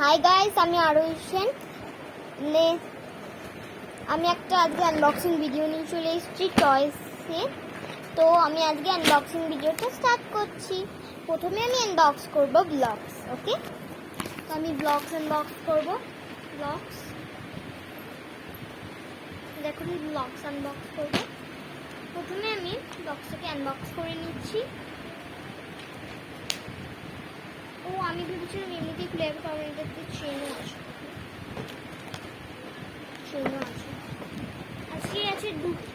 Hi guys, আমি আরোহী সেন। আমি একটা আজকে আনবক্সিং ভিডিও নিয়ে চলে এসেছি টয়েসে। তো আমি আজকে আনবক্সিং ভিডিওটা স্টার্ট করছি। প্রথমে আমি আনবক্স করব ব্লগস। ওকে, তো আমি ব্লগস আনবক্স করব। ব্লগস, দেখুন ব্লগস আনবক্স করব। প্রথমে আমি বক্সটাকে আনবক্স করে নিচ্ছি। ও, আমি ভেবেছিলাম এমনিতেই খুলে যাবে, কারণ এটাতে চেনও আছে। আজকে আছে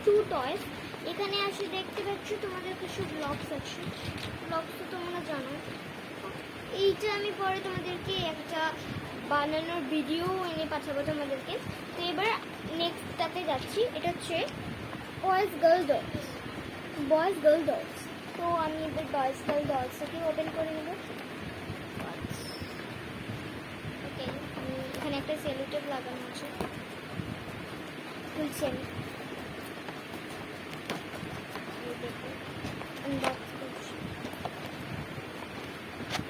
টু টয়েস। এখানে আসে দেখতে পাচ্ছ তোমাদের কিছু ব্লগস আছে। ব্লগস তো তোমরা জানো। এইটা আমি পরে তোমাদেরকে একটা বানানোর ভিডিও এনে পাঠাবো তোমাদেরকে। তো এবার নেক্সটটাতে যাচ্ছি। এটা হচ্ছে বয়েজ গার্ল ডলস। তো আমি এবার বয়েজ গার্ল ডলসটাকে ওপেন করে নেব। ওকে, এখানে একটা সেলোটেপ লাগানো আছে। খুলছি আমি, আনবক্স করছি।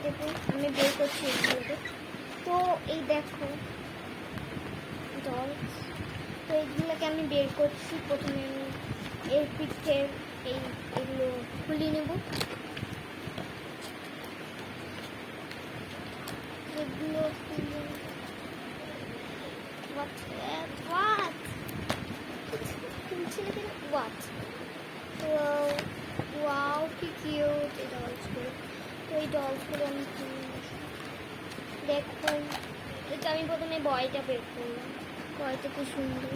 দেখুন আমি বের করছি এগুলোকে। তো এই দেখো ডলস। তো এইগুলোকে আমি বের করছি। প্রথমে আমি এর পিঠের এগুলো খুলে নেব। এগুলো খুলছে না কেন? ওয়াও, কি কিউট এই ডলসগুলো। তো এই ডলসগুলো আমি দেখুন। এটা আমি প্রথমে বয়টা বের করলাম। বয়টা কি সুন্দর,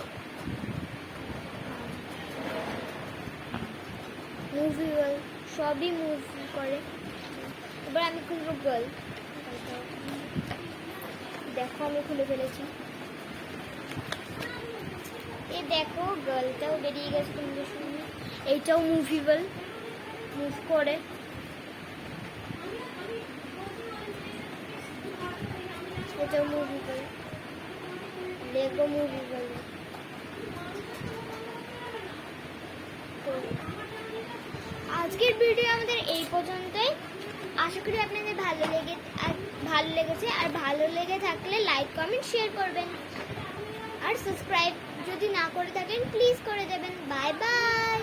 মুভিবল, সবই মুভ করে। এবার আমি খুলবো গার্ল। দেখো আমি খুলে ফেলেছি। এই দেখো গার্লটাও বেরিয়ে গেছে তোমাদের সামনে। এইটাও মুভিবল, মুভ করে। এটাও মুভিবল, লেগো মুভিবল। আজকের ভিডিও আমাদের এই পর্যন্তই। আশা করি আপনাদের ভালো লেগেছে। আর ভালো লেগে থাকলে লাইক কমেন্ট শেয়ার করবেন। আর সাবস্ক্রাইব যদি না করে থাকেন প্লিজ করে দেবেন। Bye bye.